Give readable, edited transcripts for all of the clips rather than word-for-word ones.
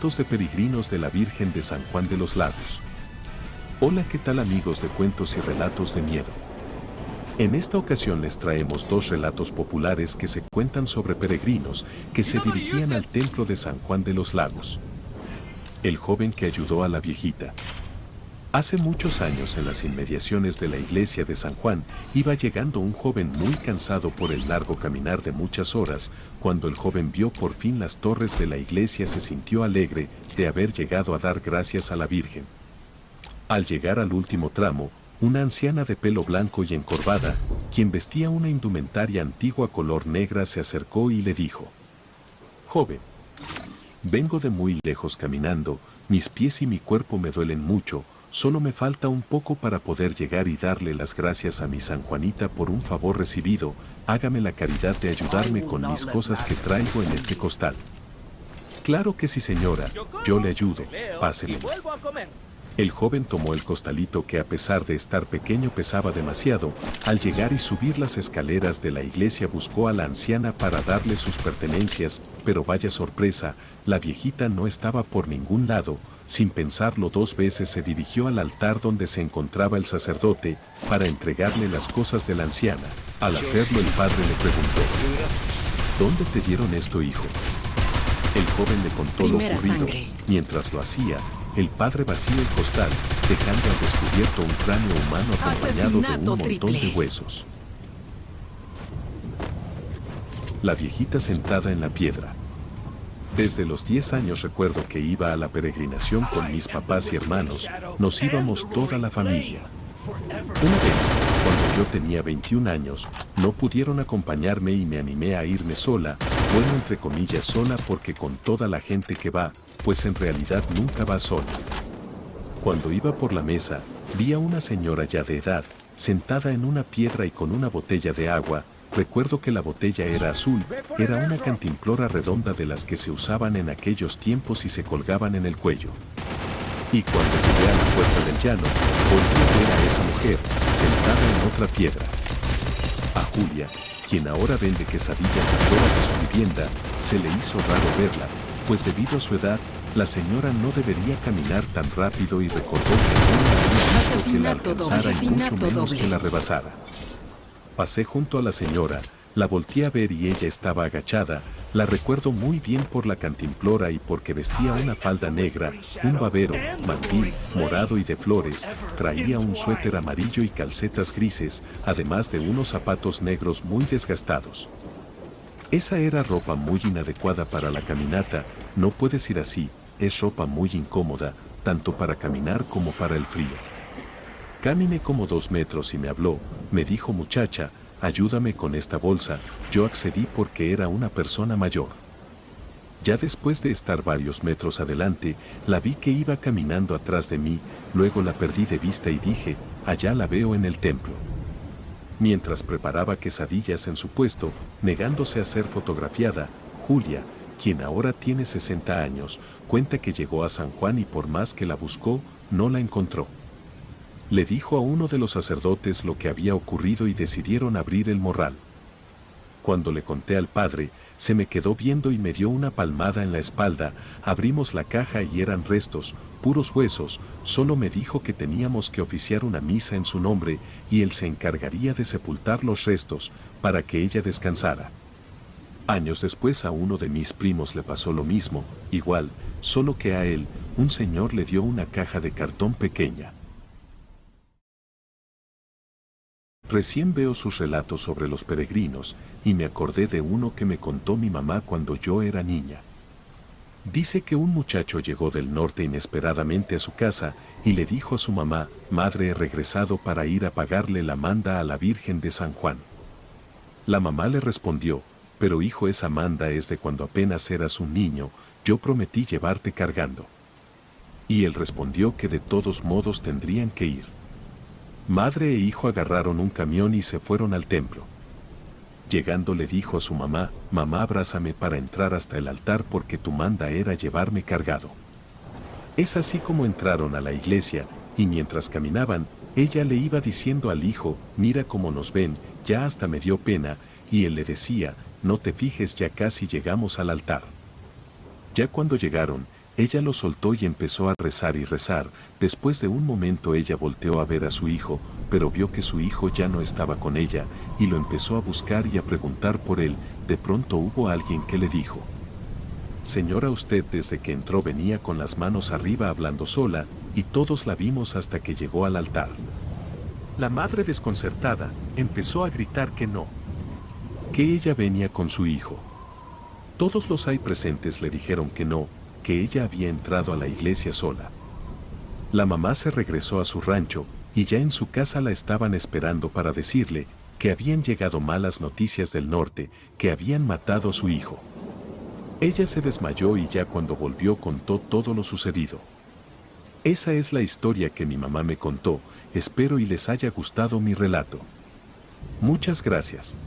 Relatos de peregrinos de la Virgen de San Juan de los Lagos. Hola, ¿qué tal amigos de cuentos y relatos de miedo? En esta ocasión les traemos dos relatos populares que se cuentan sobre peregrinos que se dirigían al templo de San Juan de los Lagos. El joven que ayudó a la viejita. Hace muchos años, en las inmediaciones de la iglesia de San Juan, iba llegando un joven muy cansado por el largo caminar de muchas horas. Cuando el joven vio por fin las torres de la iglesia, se sintió alegre de haber llegado a dar gracias a la Virgen. Al llegar al último tramo, una anciana de pelo blanco y encorvada, quien vestía una indumentaria antigua color negra, se acercó y le dijo: «Joven, vengo de muy lejos caminando, mis pies y mi cuerpo me duelen mucho. Solo me falta un poco para poder llegar y darle las gracias a mi San Juanita por un favor recibido. Hágame la caridad de ayudarme con mis cosas que traigo en este costal». «Claro que sí, señora, yo le ayudo, pásele». El joven tomó el costalito, que a pesar de estar pequeño pesaba demasiado. Al llegar y subir las escaleras de la iglesia, buscó a la anciana para darle sus pertenencias, pero vaya sorpresa, la viejita no estaba por ningún lado. Sin pensarlo dos veces, se dirigió al altar donde se encontraba el sacerdote para entregarle las cosas de la anciana. Al hacerlo, el padre le preguntó: «¿Dónde te dieron esto, hijo?». El joven le contó lo ocurrido. Mientras lo hacía, el padre vació el costal, dejando al descubierto un cráneo humano acompañado de un montón de huesos. La viejita sentada en la piedra. Desde los 10 años recuerdo que iba a la peregrinación con mis papás y hermanos. Nos íbamos toda la familia. Una vez, cuando yo tenía 21 años, no pudieron acompañarme y me animé a irme sola. Bueno, entre comillas sola, porque con toda la gente que va, pues en realidad nunca va sola. Cuando iba por la mesa, vi a una señora ya de edad, sentada en una piedra y con una botella de agua. Recuerdo que la botella era azul, era una cantimplora redonda de las que se usaban en aquellos tiempos y se colgaban en el cuello. Y cuando llegué a la puerta del llano, volví a ver a esa mujer, sentada en otra piedra. A Julia, quien ahora vende quesadillas afuera de su vivienda, se le hizo raro verla, pues debido a su edad, la señora no debería caminar tan rápido, y recordó que no había visto que la alcanzara y mucho menos que la rebasara. Pasé junto a la señora, la volteé a ver y ella estaba agachada. La recuerdo muy bien por la cantimplora y porque vestía una falda negra, un babero, mandil, morado y de flores. Traía un suéter amarillo y calcetas grises, además de unos zapatos negros muy desgastados. Esa era ropa muy inadecuada para la caminata. No puedes ir así, es ropa muy incómoda, tanto para caminar como para el frío. Caminé como 2 metros y me habló, me dijo: «Muchacha, ayúdame con esta bolsa». Yo accedí porque era una persona mayor. Ya después de estar varios metros adelante, la vi que iba caminando atrás de mí. Luego la perdí de vista y dije: «Allá la veo en el templo». Mientras preparaba quesadillas en su puesto, negándose a ser fotografiada, Julia, quien ahora tiene 60 años, cuenta que llegó a San Juan y por más que la buscó, no la encontró. Le dijo a uno de los sacerdotes lo que había ocurrido y decidieron abrir el morral. Cuando le conté al padre, se me quedó viendo y me dio una palmada en la espalda. Abrimos la caja y eran restos, puros huesos. Solo me dijo que teníamos que oficiar una misa en su nombre y él se encargaría de sepultar los restos para que ella descansara. Años después a uno de mis primos le pasó lo mismo, igual, solo que a él, un señor le dio una caja de cartón pequeña. Recién veo sus relatos sobre los peregrinos y me acordé de uno que me contó mi mamá cuando yo era niña. Dice que un muchacho llegó del norte inesperadamente a su casa y le dijo a su mamá: «Madre, he regresado para ir a pagarle la manda a la Virgen de San Juan». La mamá le respondió: «Pero hijo, esa manda es de cuando apenas eras un niño, yo prometí llevarte cargando». Y él respondió que de todos modos tendrían que ir. Madre e hijo agarraron un camión y se fueron al templo. Llegando le dijo a su mamá: «Mamá, abrázame para entrar hasta el altar porque tu manda era llevarme cargado». Es así como entraron a la iglesia, y mientras caminaban, ella le iba diciendo al hijo: «Mira cómo nos ven». Ya hasta me dio pena, y él le decía: «No te fijes, ya casi llegamos al altar». Ya cuando llegaron, Ella lo soltó y empezó a rezar y rezar. Después de un momento ella volteó a ver a su hijo, pero vio que su hijo ya no estaba con ella, y lo empezó a buscar y a preguntar por él. De pronto hubo alguien que le dijo: Señora, usted desde que entró venía con las manos arriba hablando sola, y todos la vimos hasta que llegó al altar. La madre, desconcertada, empezó a gritar que no, que ella venía con su hijo. Todos los ahí presentes le dijeron que no, que ella había entrado a la iglesia sola. La mamá se regresó a su rancho, y ya en su casa la estaban esperando para decirle que habían llegado malas noticias del norte, que habían matado a su hijo. Ella se desmayó y ya cuando volvió contó todo lo sucedido. Esa es la historia que mi mamá me contó. Espero y les haya gustado mi relato. Muchas gracias.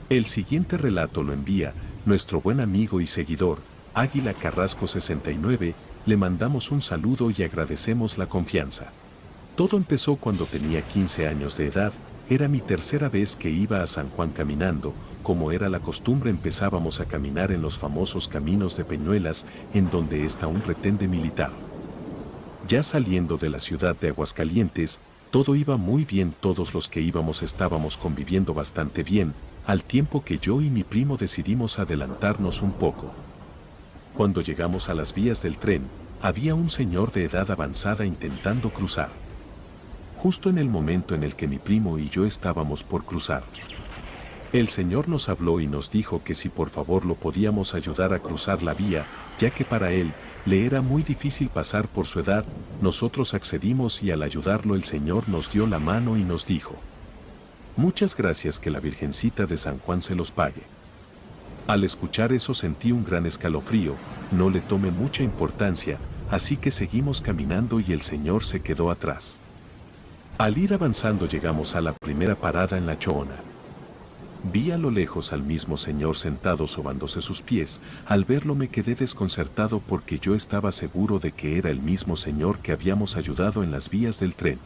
El siguiente relato lo envía nuestro buen amigo y seguidor, Águila Carrasco 69, le mandamos un saludo y agradecemos la confianza. Todo empezó cuando tenía 15 años de edad, era mi tercera vez que iba a San Juan caminando. Como era la costumbre, empezábamos a caminar en los famosos caminos de Peñuelas, en donde está un retén militar. Ya saliendo de la ciudad de Aguascalientes, todo iba muy bien, todos los que íbamos estábamos conviviendo bastante bien, al tiempo que yo y mi primo decidimos adelantarnos un poco. Cuando llegamos a las vías del tren, había un señor de edad avanzada intentando cruzar. Justo en el momento en el que mi primo y yo estábamos por cruzar, el señor nos habló y nos dijo que si por favor lo podíamos ayudar a cruzar la vía, ya que para él le era muy difícil pasar por su edad. Nosotros accedimos y al ayudarlo el señor nos dio la mano y nos dijo: muchas gracias, que la Virgencita de San Juan se los pague. Al escuchar eso sentí un gran escalofrío, no le tomé mucha importancia, así que seguimos caminando y el señor se quedó atrás. Al ir avanzando llegamos a la primera parada en La Choona. Vi a lo lejos al mismo señor sentado sobándose sus pies. Al verlo me quedé desconcertado porque yo estaba seguro de que era el mismo señor que habíamos ayudado en las vías del tren.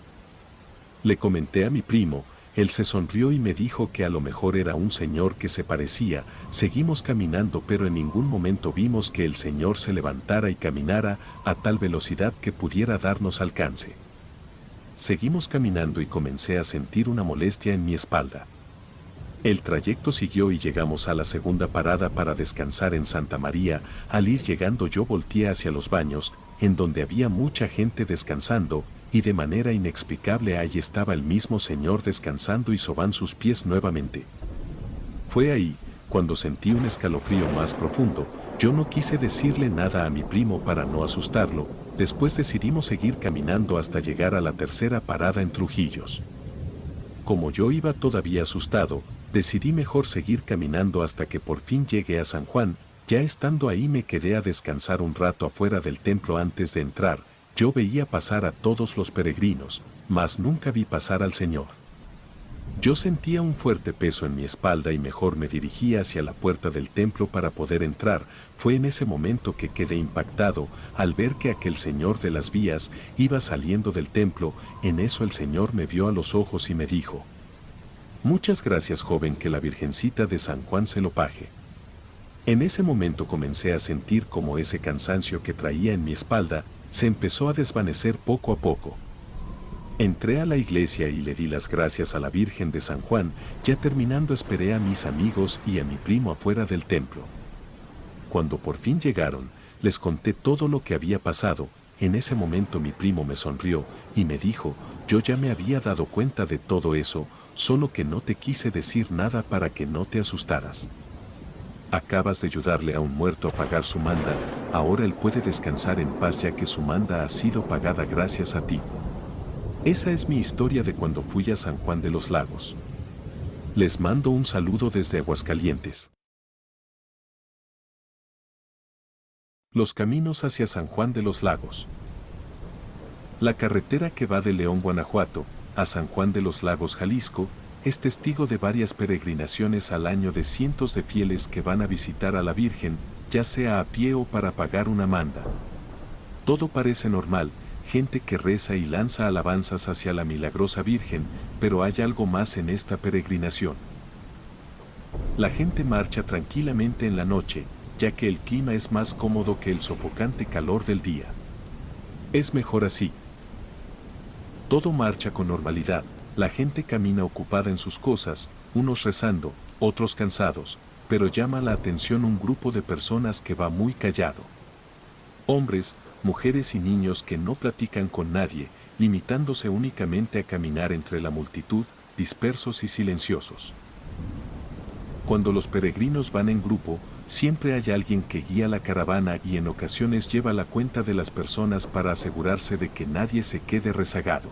Le comenté a mi primo, él se sonrió y me dijo que a lo mejor era un señor que se parecía. Seguimos caminando, pero en ningún momento vimos que el señor se levantara y caminara a tal velocidad que pudiera darnos alcance. Seguimos caminando y comencé a sentir una molestia en mi espalda. El trayecto siguió y llegamos a la segunda parada para descansar en Santa María. Al ir llegando yo volteé hacia los baños, en donde había mucha gente descansando, y de manera inexplicable ahí estaba el mismo señor descansando y sobando sus pies nuevamente. Fue ahí cuando sentí un escalofrío más profundo. Yo no quise decirle nada a mi primo para no asustarlo. Después decidimos seguir caminando hasta llegar a la tercera parada en Trujillos. Como yo iba todavía asustado, decidí mejor seguir caminando hasta que por fin llegué a San Juan. Ya estando ahí me quedé a descansar un rato afuera del templo antes de entrar. Yo veía pasar a todos los peregrinos, mas nunca vi pasar al Señor. Yo sentía un fuerte peso en mi espalda y mejor me dirigí hacia la puerta del templo para poder entrar. Fue en ese momento que quedé impactado al ver que aquel señor de las vías iba saliendo del templo. En eso el Señor me vio a los ojos y me dijo: muchas gracias, joven, que la Virgencita de San Juan se lo pague. En ese momento comencé a sentir como ese cansancio que traía en mi espalda se empezó a desvanecer poco a poco. Entré a la iglesia y le di las gracias a la Virgen de San Juan. Ya terminando esperé a mis amigos y a mi primo afuera del templo. Cuando por fin llegaron, les conté todo lo que había pasado. En ese momento mi primo me sonrió y me dijo: yo ya me había dado cuenta de todo eso, solo que no te quise decir nada para que no te asustaras. Acabas de ayudarle a un muerto a pagar su manda, ahora él puede descansar en paz ya que su manda ha sido pagada gracias a ti. Esa es mi historia de cuando fui a San Juan de los Lagos. Les mando un saludo desde Aguascalientes. Los caminos hacia San Juan de los Lagos. La carretera que va de León, Guanajuato, a San Juan de los Lagos, Jalisco, es testigo de varias peregrinaciones al año de cientos de fieles que van a visitar a la Virgen, ya sea a pie o para pagar una manda. Todo parece normal, gente que reza y lanza alabanzas hacia la milagrosa Virgen, pero hay algo más en esta peregrinación. La gente marcha tranquilamente en la noche, ya que el clima es más cómodo que el sofocante calor del día. Es mejor así. Todo marcha con normalidad, la gente camina ocupada en sus cosas, unos rezando, otros cansados, pero llama la atención un grupo de personas que va muy callado. Hombres, mujeres y niños que no platican con nadie, limitándose únicamente a caminar entre la multitud, dispersos y silenciosos. Cuando los peregrinos van en grupo, siempre hay alguien que guía la caravana y en ocasiones lleva la cuenta de las personas para asegurarse de que nadie se quede rezagado.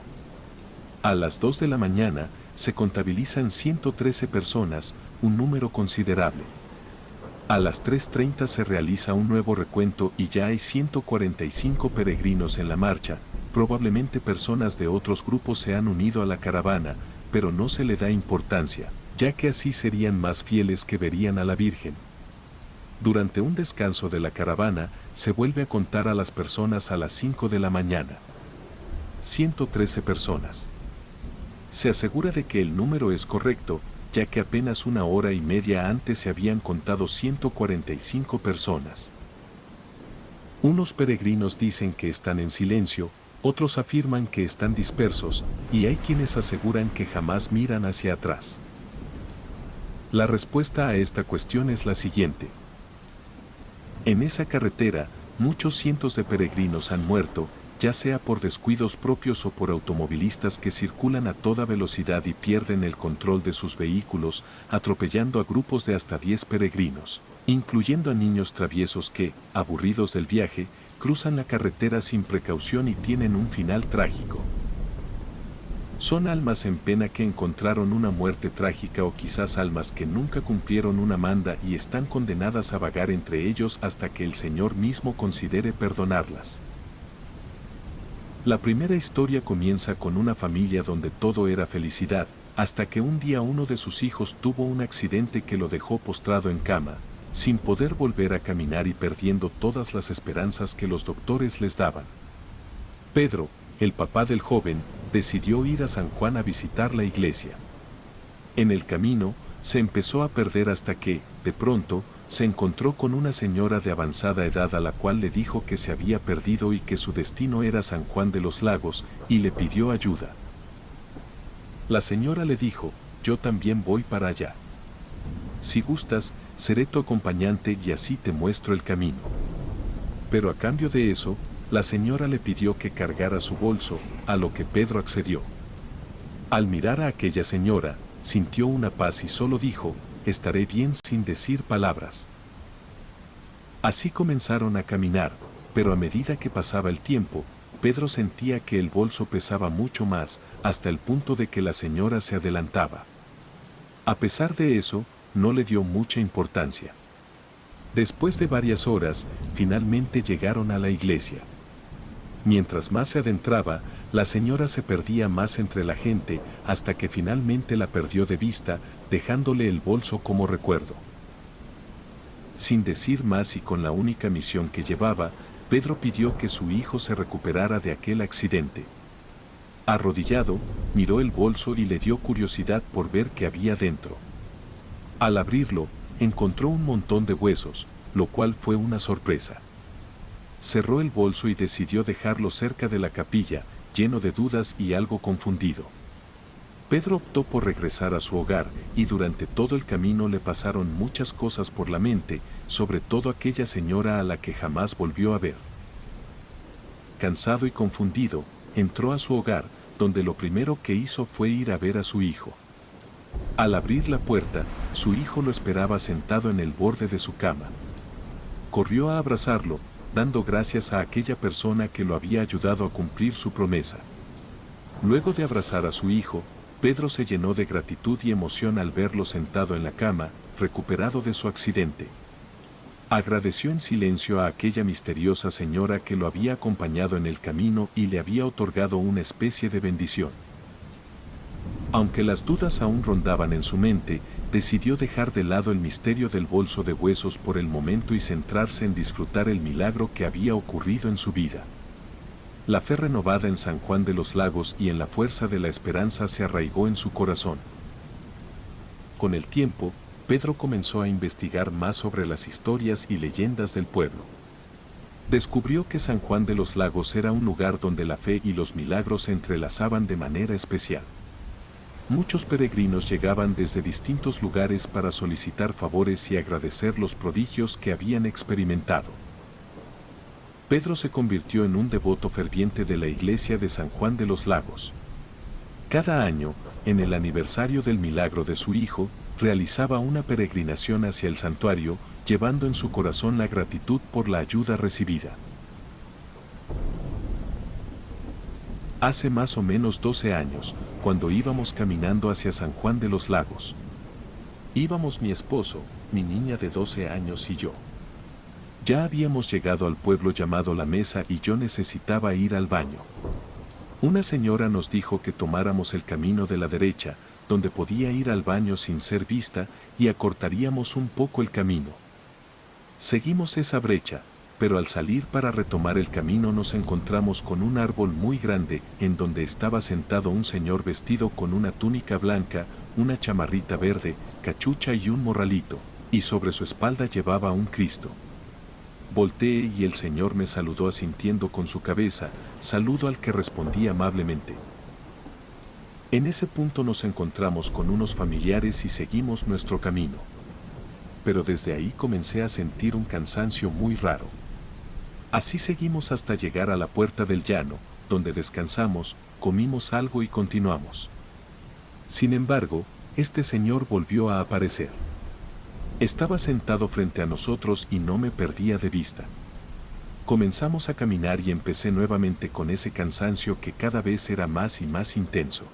A las 2 de la mañana, se contabilizan 113 personas, un número considerable. A las 3:30 se realiza un nuevo recuento y ya hay 145 peregrinos en la marcha, probablemente personas de otros grupos se han unido a la caravana, pero no se le da importancia, ya que así serían más fieles que verían a la Virgen. Durante un descanso de la caravana, se vuelve a contar a las personas a las 5 de la mañana. 113 personas. Se asegura de que el número es correcto, ya que apenas una hora y media antes se habían contado 145 personas. Unos peregrinos dicen que están en silencio, otros afirman que están dispersos, y hay quienes aseguran que jamás miran hacia atrás. La respuesta a esta cuestión es la siguiente. En esa carretera, muchos cientos de peregrinos han muerto, ya sea por descuidos propios o por automovilistas que circulan a toda velocidad y pierden el control de sus vehículos, atropellando a grupos de hasta 10 peregrinos, incluyendo a niños traviesos que, aburridos del viaje, cruzan la carretera sin precaución y tienen un final trágico. Son almas en pena que encontraron una muerte trágica o quizás almas que nunca cumplieron una manda y están condenadas a vagar entre ellos hasta que el Señor mismo considere perdonarlas. La primera historia comienza con una familia donde todo era felicidad, hasta que un día uno de sus hijos tuvo un accidente que lo dejó postrado en cama, sin poder volver a caminar y perdiendo todas las esperanzas que los doctores les daban. Pedro, el papá del joven, decidió ir a San Juan a visitar la iglesia. En el camino, se empezó a perder hasta que, de pronto, se encontró con una señora de avanzada edad a la cual le dijo que se había perdido y que su destino era San Juan de los Lagos, y le pidió ayuda. La señora le dijo, yo también voy para allá. Si gustas, seré tu acompañante y así te muestro el camino. Pero a cambio de eso, la señora le pidió que cargara su bolso, a lo que Pedro accedió. Al mirar a aquella señora, sintió una paz y solo dijo, estaré bien sin decir palabras. Así comenzaron a caminar, pero a medida que pasaba el tiempo, Pedro sentía que el bolso pesaba mucho más, hasta el punto de que la señora se adelantaba. A pesar de eso, no le dio mucha importancia. Después de varias horas, finalmente llegaron a la iglesia. Mientras más se adentraba, la señora se perdía más entre la gente, hasta que finalmente la perdió de vista, dejándole el bolso como recuerdo. Sin decir más y con la única misión que llevaba, Pedro pidió que su hijo se recuperara de aquel accidente. Arrodillado, miró el bolso y le dio curiosidad por ver qué había dentro. Al abrirlo, encontró un montón de huesos, lo cual fue una sorpresa. Cerró el bolso y decidió dejarlo cerca de la capilla, lleno de dudas y algo confundido. Pedro optó por regresar a su hogar, y durante todo el camino le pasaron muchas cosas por la mente, sobre todo aquella señora a la que jamás volvió a ver. Cansado y confundido, entró a su hogar, donde lo primero que hizo fue ir a ver a su hijo. Al abrir la puerta, su hijo lo esperaba sentado en el borde de su cama. Corrió a abrazarlo, dando gracias a aquella persona que lo había ayudado a cumplir su promesa. Luego de abrazar a su hijo, Pedro se llenó de gratitud y emoción al verlo sentado en la cama, recuperado de su accidente. Agradeció en silencio a aquella misteriosa señora que lo había acompañado en el camino y le había otorgado una especie de bendición. Aunque las dudas aún rondaban en su mente, decidió dejar de lado el misterio del bolso de huesos por el momento y centrarse en disfrutar el milagro que había ocurrido en su vida. La fe renovada en San Juan de los Lagos y en la fuerza de la esperanza se arraigó en su corazón. Con el tiempo, Pedro comenzó a investigar más sobre las historias y leyendas del pueblo. Descubrió que San Juan de los Lagos era un lugar donde la fe y los milagros se entrelazaban de manera especial. Muchos peregrinos llegaban desde distintos lugares para solicitar favores y agradecer los prodigios que habían experimentado. Pedro se convirtió en un devoto ferviente de la iglesia de San Juan de los Lagos. Cada año, en el aniversario del milagro de su hijo, realizaba una peregrinación hacia el santuario, llevando en su corazón la gratitud por la ayuda recibida. Hace más o menos 12 años, cuando íbamos caminando hacia San Juan de los Lagos. Íbamos mi esposo, mi niña de 12 años y yo. Ya habíamos llegado al pueblo llamado La Mesa y yo necesitaba ir al baño. Una señora nos dijo que tomáramos el camino de la derecha, donde podía ir al baño sin ser vista, y acortaríamos un poco el camino. Seguimos esa brecha, pero al salir para retomar el camino nos encontramos con un árbol muy grande, en donde estaba sentado un señor vestido con una túnica blanca, una chamarrita verde, cachucha y un morralito, y sobre su espalda llevaba un Cristo. Volteé y el señor me saludó asintiendo con su cabeza, saludo al que respondí amablemente. En ese punto nos encontramos con unos familiares y seguimos nuestro camino. Pero desde ahí comencé a sentir un cansancio muy raro. Así seguimos hasta llegar a la puerta del llano, donde descansamos, comimos algo y continuamos. Sin embargo, este señor volvió a aparecer. Estaba sentado frente a nosotros y no me perdía de vista. Comenzamos a caminar y empecé nuevamente con ese cansancio que cada vez era más y más intenso.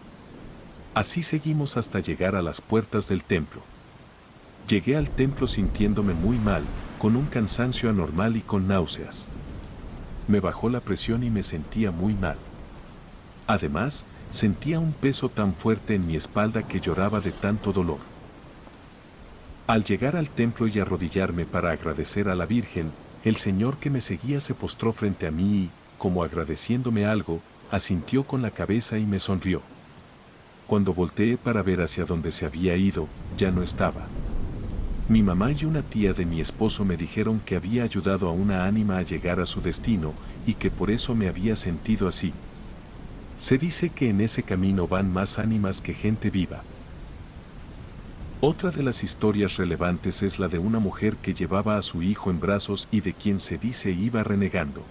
Así seguimos hasta llegar a las puertas del templo. Llegué al templo sintiéndome muy mal, con un cansancio anormal y con náuseas. Me bajó la presión y me sentía muy mal. Además, sentía un peso tan fuerte en mi espalda que lloraba de tanto dolor. Al llegar al templo y arrodillarme para agradecer a la Virgen, el señor que me seguía se postró frente a mí y, como agradeciéndome algo, asintió con la cabeza y me sonrió. Cuando volteé para ver hacia donde se había ido, ya no estaba. Mi mamá y una tía de mi esposo me dijeron que había ayudado a una ánima a llegar a su destino y que por eso me había sentido así. Se dice que en ese camino van más ánimas que gente viva. Otra de las historias relevantes es la de una mujer que llevaba a su hijo en brazos y de quien se dice iba renegando.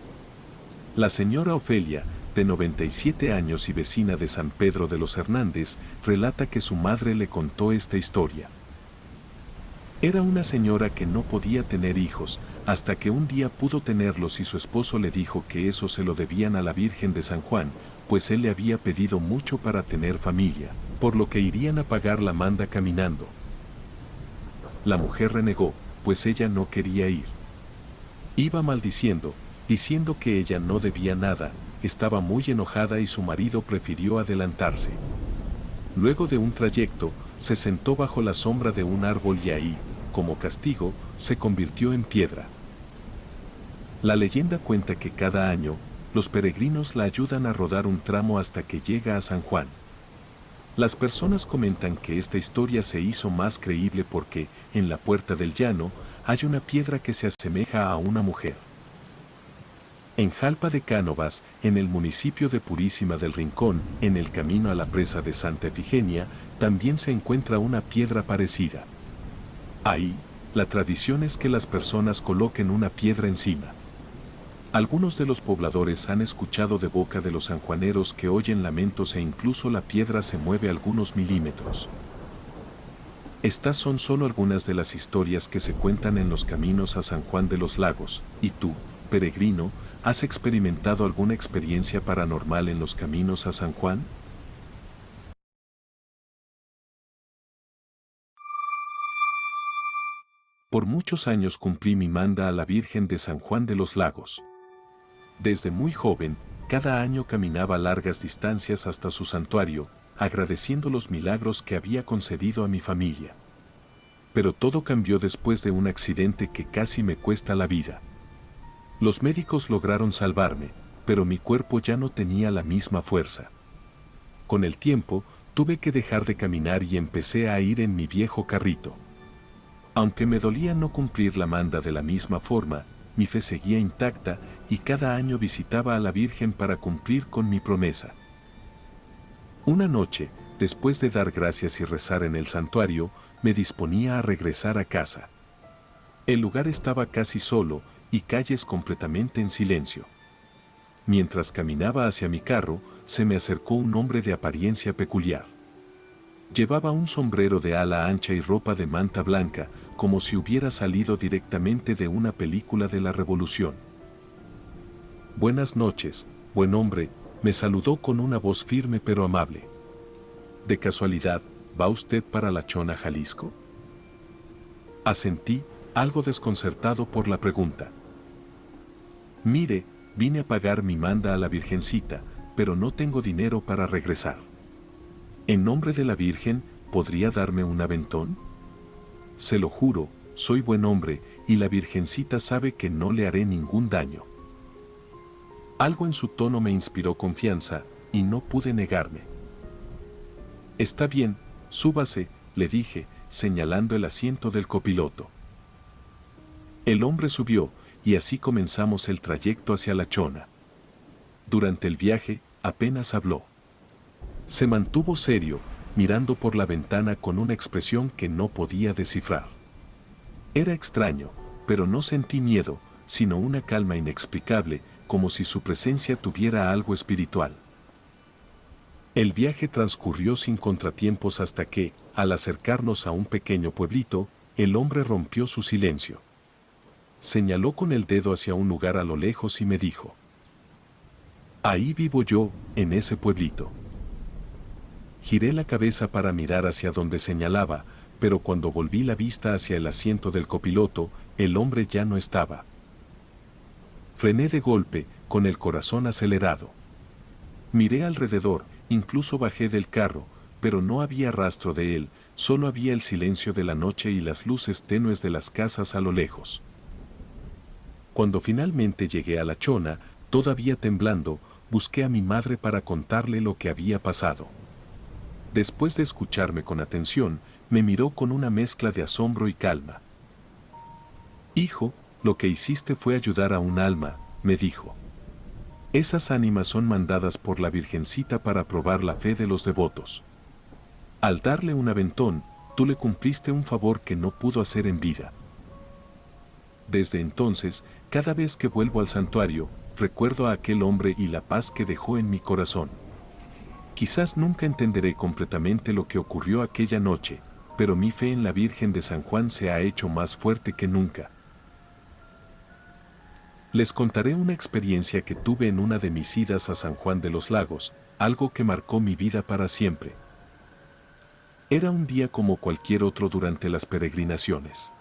La señora Ofelia, de 97 años y vecina de San Pedro de los Hernández, relata que su madre le contó esta historia. Era una señora que no podía tener hijos, hasta que un día pudo tenerlos y su esposo le dijo que eso se lo debían a la Virgen de San Juan, pues él le había pedido mucho para tener familia, por lo que irían a pagar la manda caminando. La mujer renegó, pues ella no quería ir. Iba maldiciendo, diciendo que ella no debía nada, estaba muy enojada y su marido prefirió adelantarse. Luego de un trayecto, se sentó bajo la sombra de un árbol y ahí, como castigo, se convirtió en piedra. La leyenda cuenta que cada año, los peregrinos la ayudan a rodar un tramo hasta que llega a San Juan. Las personas comentan que esta historia se hizo más creíble porque, en la puerta del llano, hay una piedra que se asemeja a una mujer. En Jalpa de Cánovas, en el municipio de Purísima del Rincón, en el camino a la presa de Santa Efigenia, también se encuentra una piedra parecida. Ahí, la tradición es que las personas coloquen una piedra encima. Algunos de los pobladores han escuchado de boca de los sanjuaneros que oyen lamentos e incluso la piedra se mueve algunos milímetros. Estas son solo algunas de las historias que se cuentan en los caminos a San Juan de los Lagos. ¿Y tú, peregrino, has experimentado alguna experiencia paranormal en los caminos a San Juan? Por muchos años cumplí mi manda a la Virgen de San Juan de los Lagos. Desde muy joven, cada año caminaba largas distancias hasta su santuario, agradeciendo los milagros que había concedido a mi familia. Pero todo cambió después de un accidente que casi me cuesta la vida. Los médicos lograron salvarme, pero mi cuerpo ya no tenía la misma fuerza. Con el tiempo, tuve que dejar de caminar y empecé a ir en mi viejo carrito. Aunque me dolía no cumplir la manda de la misma forma, mi fe seguía intacta y cada año visitaba a la Virgen para cumplir con mi promesa. Una noche, después de dar gracias y rezar en el santuario, me disponía a regresar a casa. El lugar estaba casi solo y calles completamente en silencio. Mientras caminaba hacia mi carro, se me acercó un hombre de apariencia peculiar. Llevaba un sombrero de ala ancha y ropa de manta blanca, como si hubiera salido directamente de una película de la Revolución. «Buenas noches, buen hombre», me saludó con una voz firme pero amable. «¿De casualidad, va usted para La Chona, Jalisco?». Asentí, algo desconcertado por la pregunta. «Mire, vine a pagar mi manda a la Virgencita, pero no tengo dinero para regresar. En nombre de la Virgen, ¿podría darme un aventón? Se lo juro, soy buen hombre y la Virgencita sabe que no le haré ningún daño». Algo en su tono me inspiró confianza y no pude negarme. «Está bien, súbase», le dije, señalando el asiento del copiloto. El hombre subió y así comenzamos el trayecto hacia La Chona. Durante el viaje, apenas habló. Se mantuvo serio, mirando por la ventana con una expresión que no podía descifrar. Era extraño, pero no sentí miedo, sino una calma inexplicable, como si su presencia tuviera algo espiritual. El viaje transcurrió sin contratiempos hasta que, al acercarnos a un pequeño pueblito, el hombre rompió su silencio. Señaló con el dedo hacia un lugar a lo lejos y me dijo: «Ahí vivo yo, en ese pueblito». Giré la cabeza para mirar hacia donde señalaba, pero cuando volví la vista hacia el asiento del copiloto, el hombre ya no estaba. Frené de golpe, con el corazón acelerado. Miré alrededor, incluso bajé del carro, pero no había rastro de él, solo había el silencio de la noche y las luces tenues de las casas a lo lejos. Cuando finalmente llegué a La Chona, todavía temblando, busqué a mi madre para contarle lo que había pasado. Después de escucharme con atención, me miró con una mezcla de asombro y calma. «Hijo, lo que hiciste fue ayudar a un alma», me dijo. «Esas ánimas son mandadas por la Virgencita para probar la fe de los devotos. Al darle un aventón, tú le cumpliste un favor que no pudo hacer en vida». Desde entonces, cada vez que vuelvo al santuario, recuerdo a aquel hombre y la paz que dejó en mi corazón. Quizás nunca entenderé completamente lo que ocurrió aquella noche, pero mi fe en la Virgen de San Juan se ha hecho más fuerte que nunca. Les contaré una experiencia que tuve en una de mis idas a San Juan de los Lagos, algo que marcó mi vida para siempre. Era un día como cualquier otro durante las peregrinaciones.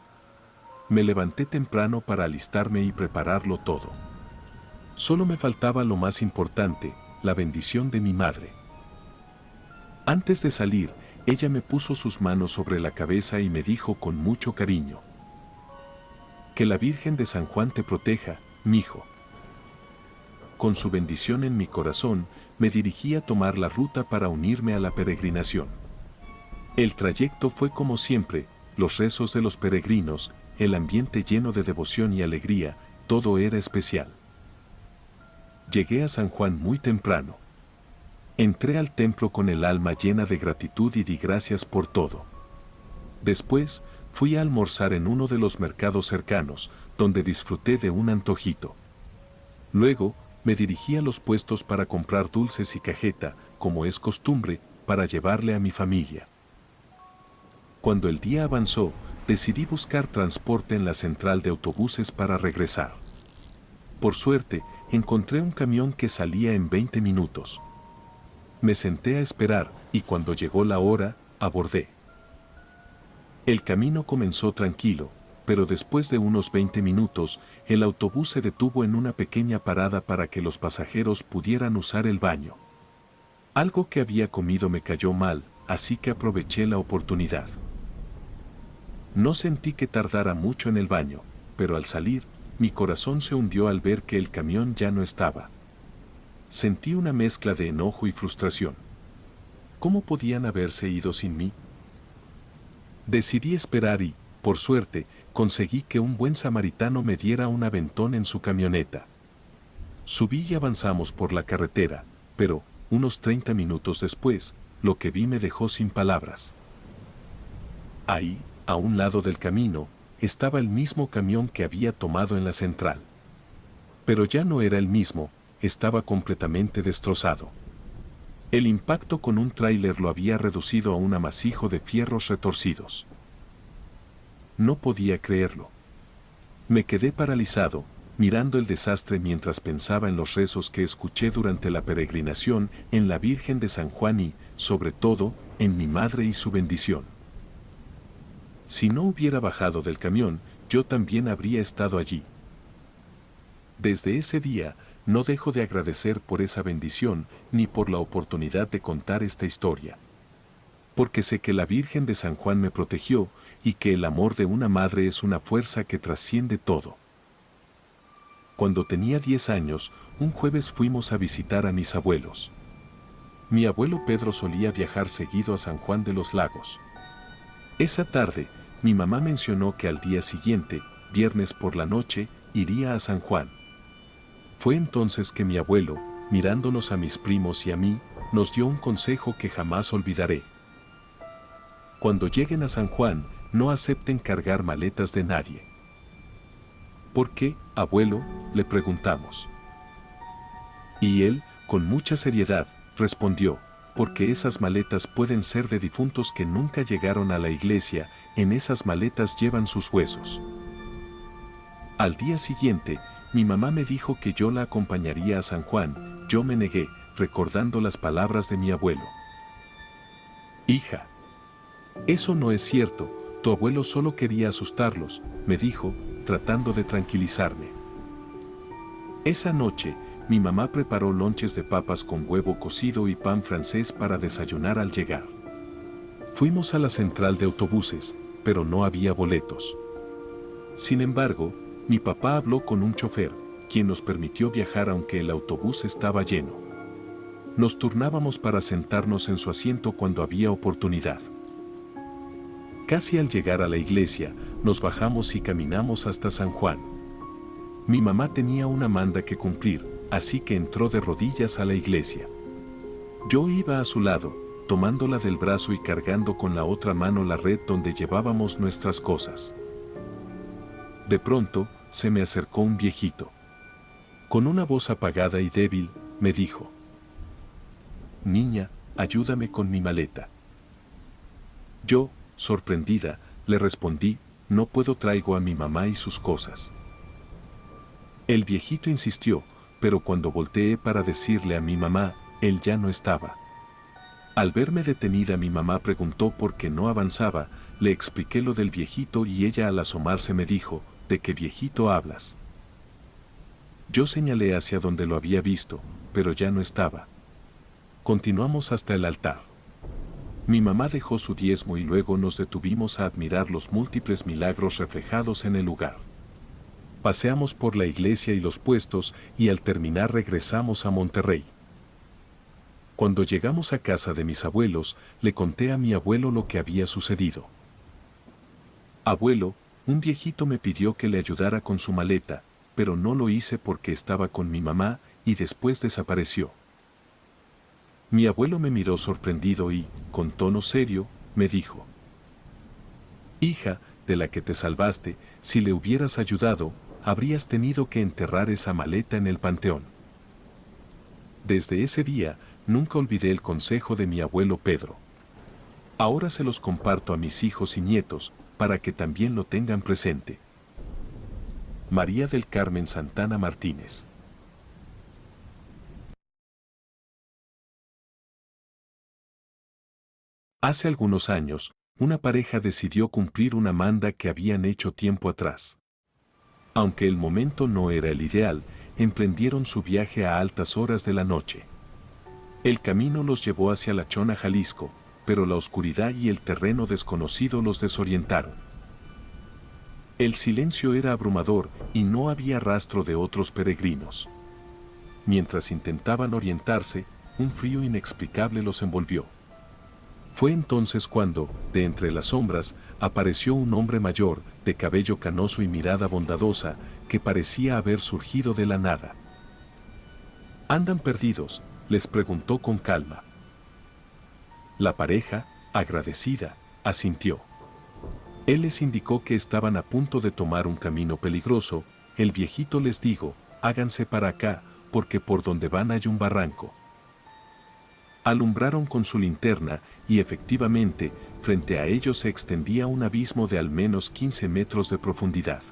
Me levanté temprano para alistarme y prepararlo todo. Solo me faltaba lo más importante, la bendición de mi madre. Antes de salir, ella me puso sus manos sobre la cabeza y me dijo con mucho cariño: «Que la Virgen de San Juan te proteja, mijo». Con su bendición en mi corazón, me dirigí a tomar la ruta para unirme a la peregrinación. El trayecto fue como siempre, los rezos de los peregrinos, el ambiente lleno de devoción y alegría, todo era especial. Llegué a San Juan muy temprano. Entré al templo con el alma llena de gratitud y di gracias por todo. Después, fui a almorzar en uno de los mercados cercanos, donde disfruté de un antojito. Luego, me dirigí a los puestos para comprar dulces y cajeta, como es costumbre, para llevarle a mi familia. Cuando el día avanzó, decidí buscar transporte en la central de autobuses para regresar. Por suerte, encontré un camión que salía en 20 minutos. Me senté a esperar y cuando llegó la hora, abordé. El camino comenzó tranquilo, pero después de unos 20 minutos, el autobús se detuvo en una pequeña parada para que los pasajeros pudieran usar el baño. Algo que había comido me cayó mal, así que aproveché la oportunidad. No sentí que tardara mucho en el baño, pero al salir, mi corazón se hundió al ver que el camión ya no estaba. Sentí una mezcla de enojo y frustración. ¿Cómo podían haberse ido sin mí? Decidí esperar y, por suerte, conseguí que un buen samaritano me diera un aventón en su camioneta. Subí y avanzamos por la carretera, pero, unos 30 minutos después, lo que vi me dejó sin palabras. Ahí, a un lado del camino, estaba el mismo camión que había tomado en la central. Pero ya no era el mismo, estaba completamente destrozado. El impacto con un tráiler lo había reducido a un amasijo de fierros retorcidos. No podía creerlo. Me quedé paralizado, mirando el desastre mientras pensaba en los rezos que escuché durante la peregrinación en la Virgen de San Juan y, sobre todo, en mi madre y su bendición. Si no hubiera bajado del camión, yo también habría estado allí. Desde ese día, no dejo de agradecer por esa bendición ni por la oportunidad de contar esta historia. Porque sé que la Virgen de San Juan me protegió y que el amor de una madre es una fuerza que trasciende todo. Cuando tenía 10 años, un jueves fuimos a visitar a mis abuelos. Mi abuelo Pedro solía viajar seguido a San Juan de los Lagos. Esa tarde, mi mamá mencionó que al día siguiente, viernes por la noche, iría a San Juan. Fue entonces que mi abuelo, mirándonos a mis primos y a mí, nos dio un consejo que jamás olvidaré. Cuando lleguen a San Juan, no acepten cargar maletas de nadie. ¿Por qué, abuelo?, le preguntamos. Y él, con mucha seriedad, respondió, porque esas maletas pueden ser de difuntos que nunca llegaron a la iglesia, en esas maletas llevan sus huesos. Al día siguiente, mi mamá me dijo que yo la acompañaría a San Juan, yo me negué, recordando las palabras de mi abuelo. Hija, eso no es cierto, tu abuelo solo quería asustarlos, me dijo, tratando de tranquilizarme. Esa noche, mi mamá preparó lonches de papas con huevo cocido y pan francés para desayunar al llegar. Fuimos a la central de autobuses, pero no había boletos. Sin embargo, mi papá habló con un chofer, quien nos permitió viajar aunque el autobús estaba lleno. Nos turnábamos para sentarnos en su asiento cuando había oportunidad. Casi al llegar a la iglesia, nos bajamos y caminamos hasta San Juan. Mi mamá tenía una manda que cumplir, así que entró de rodillas a la iglesia. Yo iba a su lado, tomándola del brazo y cargando con la otra mano la red donde llevábamos nuestras cosas. De pronto, se me acercó un viejito. Con una voz apagada y débil, me dijo: «Niña, ayúdame con mi maleta». Yo, sorprendida, le respondí: «No puedo, traigo a mi mamá y sus cosas». El viejito insistió, pero cuando volteé para decirle a mi mamá, él ya no estaba. Al verme detenida, mi mamá preguntó por qué no avanzaba, le expliqué lo del viejito y ella al asomarse me dijo: «¿De qué viejito hablas?». Yo señalé hacia donde lo había visto, pero ya no estaba. Continuamos hasta el altar. Mi mamá dejó su diezmo y luego nos detuvimos a admirar los múltiples milagros reflejados en el lugar. Paseamos por la iglesia y los puestos y al terminar regresamos a Monterrey. Cuando llegamos a casa de mis abuelos, le conté a mi abuelo lo que había sucedido. «Abuelo, un viejito me pidió que le ayudara con su maleta, pero no lo hice porque estaba con mi mamá y después desapareció». Mi abuelo me miró sorprendido y, con tono serio, me dijo: «Hija, de la que te salvaste, si le hubieras ayudado, habrías tenido que enterrar esa maleta en el panteón». Desde ese día, nunca olvidé el consejo de mi abuelo Pedro. Ahora se los comparto a mis hijos y nietos, para que también lo tengan presente. María del Carmen Santana Martínez. Hace algunos años, una pareja decidió cumplir una manda que habían hecho tiempo atrás. Aunque el momento no era el ideal, emprendieron su viaje a altas horas de la noche. El camino los llevó hacia La Chona, Jalisco, pero la oscuridad y el terreno desconocido los desorientaron. El silencio era abrumador y no había rastro de otros peregrinos. Mientras intentaban orientarse, un frío inexplicable los envolvió. Fue entonces cuando, de entre las sombras, apareció un hombre mayor, de cabello canoso y mirada bondadosa, que parecía haber surgido de la nada. ¿Andan perdidos?, les preguntó con calma. La pareja, agradecida, asintió. Él les indicó que estaban a punto de tomar un camino peligroso. El viejito les dijo: háganse para acá, porque por donde van hay un barranco. Alumbraron con su linterna, y efectivamente, frente a ellos se extendía un abismo de al menos 15 metros de profundidad.